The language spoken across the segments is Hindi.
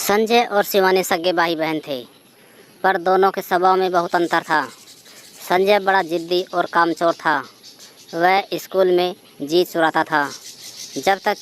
संजय और शिवानी सगे भाई बहन थे, पर दोनों के स्वभाव में बहुत अंतर था। संजय बड़ा जिद्दी और कामचोर था। वह स्कूल में जी चुराता था। जब तक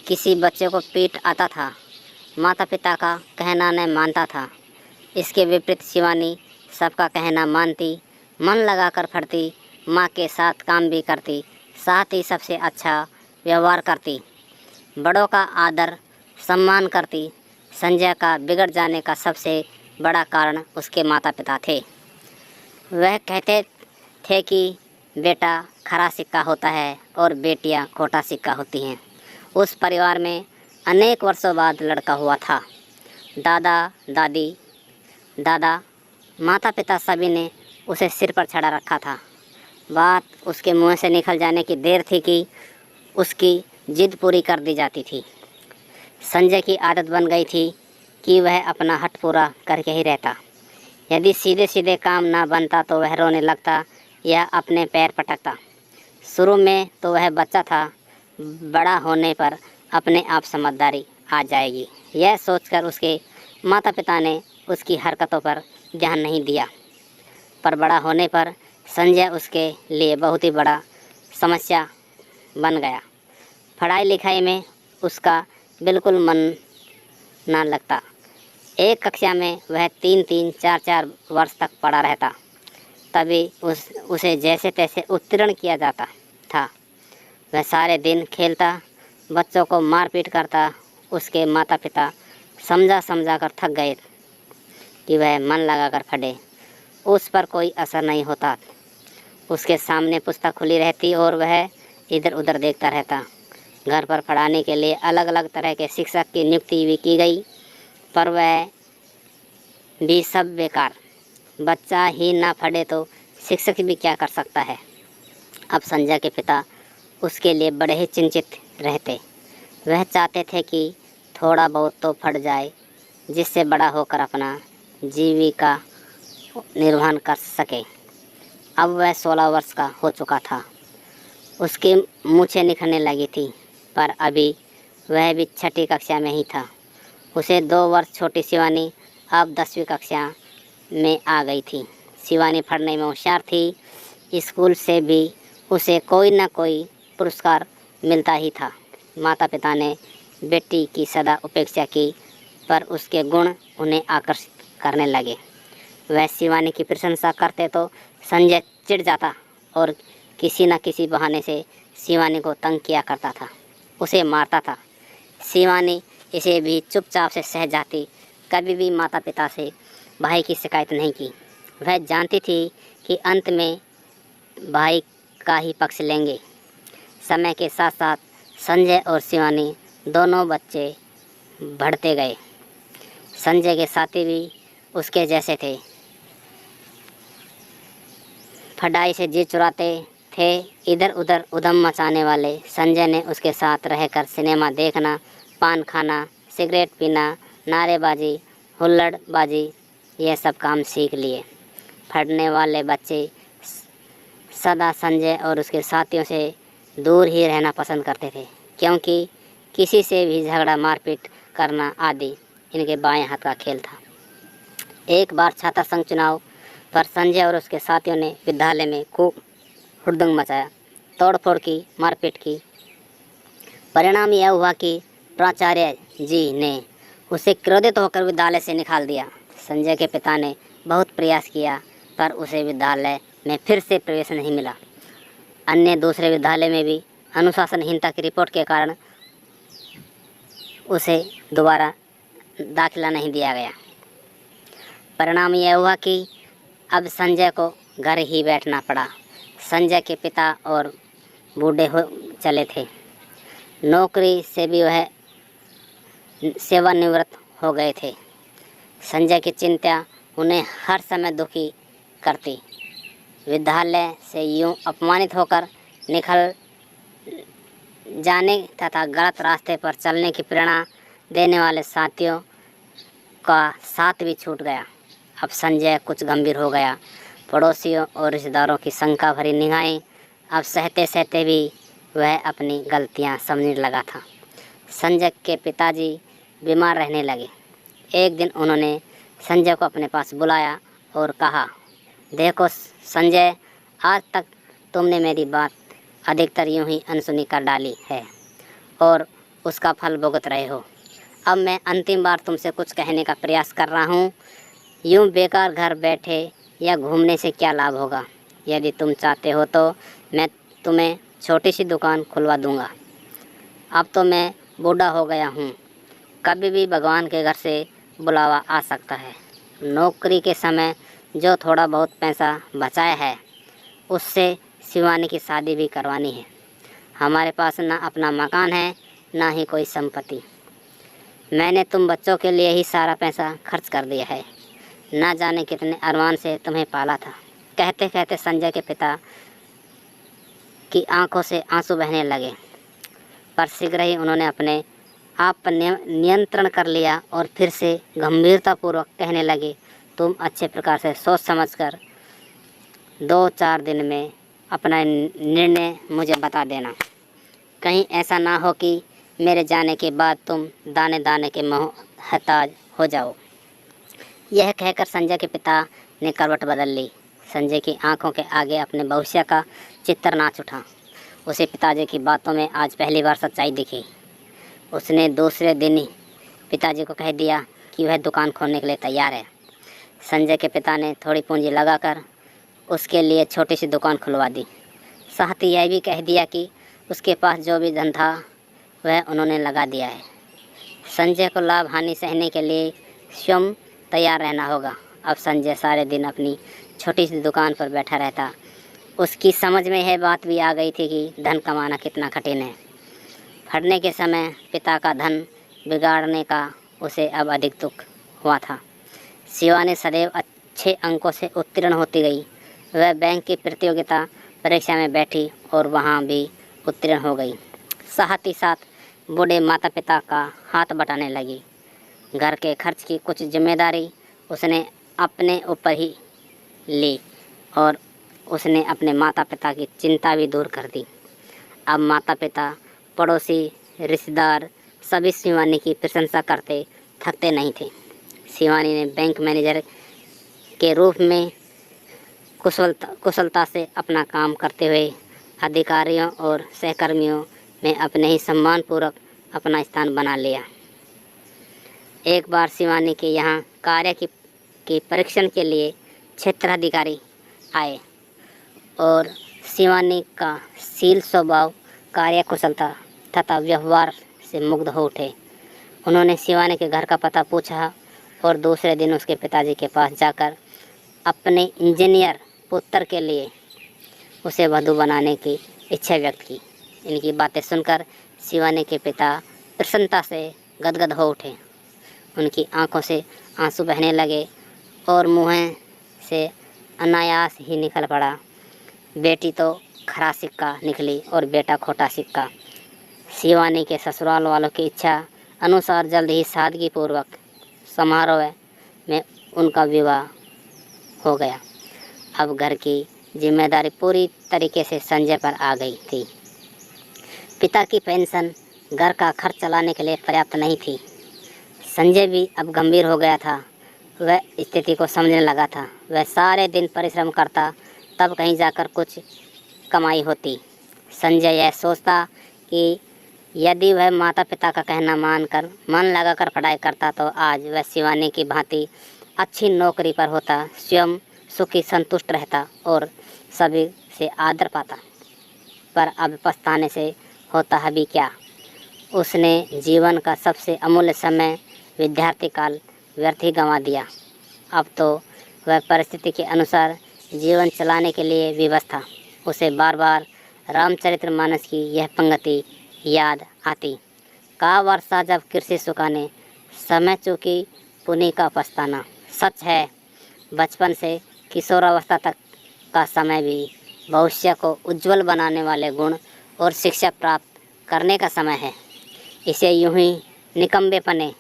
किसी बच्चे को पीट आता था, माता पिता का कहना न मानता था। इसके विपरीत शिवानी सबका कहना मानती, मन लगाकर पढ़ती, माँ के साथ काम भी करती, साथ ही सबसे अच्छा व्यवहार करती, बड़ों का आदर सम्मान करती। संजय का बिगड़ जाने का सबसे बड़ा कारण उसके माता पिता थे। वह कहते थे कि बेटा खरा सिक्का होता है और बेटियां खोटा सिक्का होती हैं। उस परिवार में अनेक वर्षों बाद लड़का हुआ था। दादा माता पिता सभी ने उसे सिर पर चढ़ा रखा था। बात उसके मुंह से निकल जाने की देर थी कि उसकी जिद पूरी कर दी जाती थी। संजय की आदत बन गई थी कि वह अपना हट पूरा करके ही रहता। यदि सीधे सीधे काम ना बनता तो वह रोने लगता या अपने पैर पटकता। शुरू में तो वह बच्चा था, बड़ा होने पर अपने आप समझदारी आ जाएगी, यह सोचकर उसके माता पिता ने उसकी हरकतों पर ध्यान नहीं दिया। पर बड़ा होने पर संजय उसके लिए बहुत ही बड़ा समस्या बन गया। पढ़ाई लिखाई में उसका बिल्कुल मन ना लगता। एक कक्षा में वह 3-4 वर्ष तक पढ़ा रहता, तभी उसे जैसे तैसे उत्तीर्ण किया जाता था। वह सारे दिन खेलता, बच्चों को मारपीट करता। उसके माता पिता समझा कर थक गए कि वह मन लगाकर पढ़े। उस पर कोई असर नहीं होता। उसके सामने पुस्तक खुली रहती और वह इधर उधर देखता रहता। घर पर पढ़ाने के लिए अलग अलग तरह के शिक्षक की नियुक्ति भी की गई, पर वह भी सब बेकार। बच्चा ही ना पढ़े तो शिक्षक भी क्या कर सकता है। अब संजय के पिता उसके लिए बड़े ही चिंतित रहते। वह चाहते थे कि थोड़ा बहुत तो पढ़ जाए, जिससे बड़ा होकर अपना जीविका निर्वहन कर सके। अब वह 16 वर्ष का हो चुका था। उसकी मूछें निकलने लगी थी, पर अभी वह भी 6ठी कक्षा में ही था। उसे 2 वर्ष छोटी शिवानी अब 10वीं कक्षा में आ गई थी। शिवानी पढ़ने में होशियार थी। स्कूल से भी उसे कोई न कोई पुरस्कार मिलता ही था। माता पिता ने बेटी की सदा उपेक्षा की, पर उसके गुण उन्हें आकर्षित करने लगे। वह शिवानी की प्रशंसा करते तो संजय चिढ़ जाता और किसी न किसी बहाने से शिवानी को तंग किया करता था, उसे मारता था। शिवानी इसे भी चुपचाप से सह जाती, कभी भी माता पिता से भाई की शिकायत नहीं की। वह जानती थी कि अंत में भाई का ही पक्ष लेंगे। समय के साथ साथ संजय और शिवानी दोनों बच्चे बढ़ते गए। संजय के साथी भी उसके जैसे थे, पढ़ाई से जी चुराते थे, इधर उधर उधम मचाने वाले। संजय ने उसके साथ रहकर सिनेमा देखना, पान खाना, सिगरेट पीना, नारेबाजी, हुल्लड़बाजी, यह सब काम सीख लिए। पढ़ने वाले बच्चे सदा संजय और उसके साथियों से दूर ही रहना पसंद करते थे, क्योंकि किसी से भी झगड़ा मारपीट करना आदि इनके बाएं हाथ का खेल था। एक बार छात्र संघ चुनाव पर संजय और उसके साथियों ने विद्यालय में खूब हुड़दंग मचाया, तोड़फोड़ की, मारपीट की। परिणाम यह हुआ कि प्राचार्य जी ने उसे क्रोधित होकर विद्यालय से निकाल दिया। संजय के पिता ने बहुत प्रयास किया, पर उसे विद्यालय में फिर से प्रवेश नहीं मिला। अन्य दूसरे विद्यालय में भी अनुशासनहीनता की रिपोर्ट के कारण उसे दोबारा दाखिला नहीं दिया गया। परिणाम यह हुआ कि अब संजय को घर ही बैठना पड़ा। संजय के पिता और बूढ़े हो चले थे। नौकरी से भी वह सेवानिवृत्त हो गए थे। संजय की चिंता उन्हें हर समय दुखी करती। विद्यालय से यूं अपमानित होकर निकल जाने तथा गलत रास्ते पर चलने की प्रेरणा देने वाले साथियों का साथ भी छूट गया। अब संजय कुछ गंभीर हो गया। पड़ोसियों और रिश्तेदारों की शंका भरी निगाहें अब सहते सहते भी वह अपनी गलतियां समझने लगा था। संजय के पिताजी बीमार रहने लगे। एक दिन उन्होंने संजय को अपने पास बुलाया और कहा, देखो संजय, आज तक तुमने मेरी बात अधिकतर यूं ही अनसुनी कर डाली है और उसका फल भुगत रहे हो। अब मैं अंतिम बार तुमसे कुछ कहने का प्रयास कर रहा हूँ। यूं बेकार घर बैठे या घूमने से क्या लाभ होगा? यदि तुम चाहते हो तो मैं तुम्हें छोटी सी दुकान खुलवा दूँगा। अब तो मैं बूढ़ा हो गया हूँ, कभी भी भगवान के घर से बुलावा आ सकता है। नौकरी के समय जो थोड़ा बहुत पैसा बचाया है उससे शिवानी की शादी भी करवानी है। हमारे पास ना अपना मकान है, ना ही कोई संपत्ति। मैंने तुम बच्चों के लिए ही सारा पैसा खर्च कर दिया है। ना जाने कितने अरमान से तुम्हें पाला था। कहते कहते संजय के पिता की आंखों से आंसू बहने लगे, पर शीघ्र ही उन्होंने अपने आप पर नियंत्रण कर लिया और फिर से गंभीरतापूर्वक कहने लगे, तुम अच्छे प्रकार से सोच समझकर 2-4 दिन में अपना निर्णय मुझे बता देना। कहीं ऐसा ना हो कि मेरे जाने के बाद तुम दाने दाने के मोहताज हो जाओ। यह कहकर संजय के पिता ने करवट बदल ली। संजय की आंखों के आगे अपने भविष्य का चित्र नाच उठा। उसे पिताजी की बातों में आज पहली बार सच्चाई दिखी। उसने दूसरे दिन ही पिताजी को कह दिया कि वह दुकान खोलने के लिए तैयार है। संजय के पिता ने थोड़ी पूंजी लगाकर उसके लिए छोटी सी दुकान खुलवा दी। साथ ही यह भी कह दिया कि उसके पास जो भी धन था वह उन्होंने लगा दिया है। संजय को लाभ हानि सहने के लिए स्वयं तैयार रहना होगा। अब संजय सारे दिन अपनी छोटी सी दुकान पर बैठा रहता। उसकी समझ में यह बात भी आ गई थी कि धन कमाना कितना कठिन है। फटने के समय पिता का धन बिगाड़ने का उसे अब अधिक दुख हुआ था। शिवानी सदैव अच्छे अंकों से उत्तीर्ण होती गई। वह बैंक की प्रतियोगिता परीक्षा में बैठी और वहाँ भी उत्तीर्ण हो गई। साथ ही साथ बूढ़े माता पिता का हाथ बटाने लगी। घर के खर्च की कुछ जिम्मेदारी उसने अपने ऊपर ही ली और उसने अपने माता पिता की चिंता भी दूर कर दी। अब माता पिता, पड़ोसी, रिश्तेदार सभी शिवानी की प्रशंसा करते थकते नहीं थे। शिवानी ने बैंक मैनेजर के रूप में कुशलता से अपना काम करते हुए अधिकारियों और सहकर्मियों में अपने ही सम्मानपूर्वक अपना स्थान बना लिया। एक बार शिवानी के यहाँ कार्य की परीक्षण के लिए क्षेत्राधिकारी आए और शिवानी का शील स्वभाव, कार्यकुशलता तथा व्यवहार से मुग्ध हो उठे। उन्होंने शिवानी के घर का पता पूछा और दूसरे दिन उसके पिताजी के पास जाकर अपने इंजीनियर पुत्र के लिए उसे वधू बनाने की इच्छा व्यक्त की। इनकी बातें सुनकर शिवानी के पिता प्रसन्नता से गदगद हो उठे। उनकी आंखों से आंसू बहने लगे और मुँह से अनायास ही निकल पड़ा, बेटी तो खरा सिक्का निकली और बेटा खोटा सिक्का। शिवानी के ससुराल वालों की इच्छा अनुसार जल्द ही सादगीपूर्वक समारोह में उनका विवाह हो गया। अब घर की जिम्मेदारी पूरी तरीके से संजय पर आ गई थी। पिता की पेंशन घर का खर्च चलाने के लिए पर्याप्त नहीं थी। संजय भी अब गंभीर हो गया था। वह स्थिति को समझने लगा था। वह सारे दिन परिश्रम करता, तब कहीं जाकर कुछ कमाई होती। संजय यह सोचता कि यदि वह माता पिता का कहना मानकर मन लगाकर पढ़ाई करता तो आज वह शिवानी की भांति अच्छी नौकरी पर होता, स्वयं सुखी संतुष्ट रहता और सभी से आदर पाता। पर अब पछताने से होता है भी क्या। उसने जीवन का सबसे अमूल्य समय, विद्यार्थी काल व्यर्थ ही गंवा दिया। अब तो वह परिस्थिति के अनुसार जीवन चलाने के लिए विवश था। उसे बार बार रामचरितमानस की यह पंक्ति याद आती, का वर्षा जब कृषि सुखाने, समय चूकी पुनि का पछताना। सच है, बचपन से किशोरावस्था तक का समय भी भविष्य को उज्जवल बनाने वाले गुण और शिक्षा प्राप्त करने का समय है। इसे यूं ही निकम्मेपने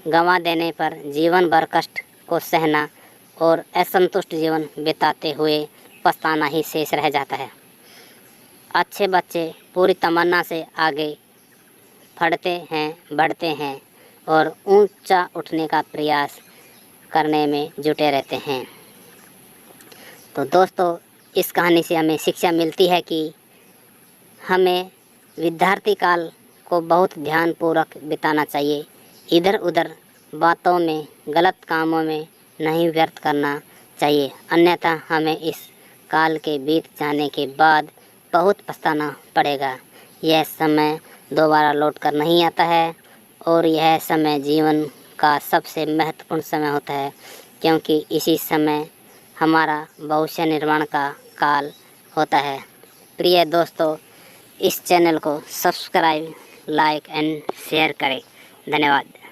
गंवा देने पर जीवन भर कष्ट को सहना और असंतुष्ट जीवन बिताते हुए पछताना ही शेष रह जाता है। अच्छे बच्चे पूरी तमन्ना से आगे फटते हैं, बढ़ते हैं और ऊंचा उठने का प्रयास करने में जुटे रहते हैं। तो दोस्तों, इस कहानी से हमें शिक्षा मिलती है कि हमें विद्यार्थी काल को बहुत ध्यानपूर्वक बिताना चाहिए। इधर उधर बातों में, गलत कामों में नहीं व्यर्थ करना चाहिए, अन्यथा हमें इस काल के बीत जाने के बाद बहुत पछताना पड़ेगा। यह समय दोबारा लौट कर नहीं आता है और यह समय जीवन का सबसे महत्वपूर्ण समय होता है, क्योंकि इसी समय हमारा भविष्य निर्माण का काल होता है। प्रिय दोस्तों, इस चैनल को सब्सक्राइब, लाइक एंड शेयर करें। धन्यवाद।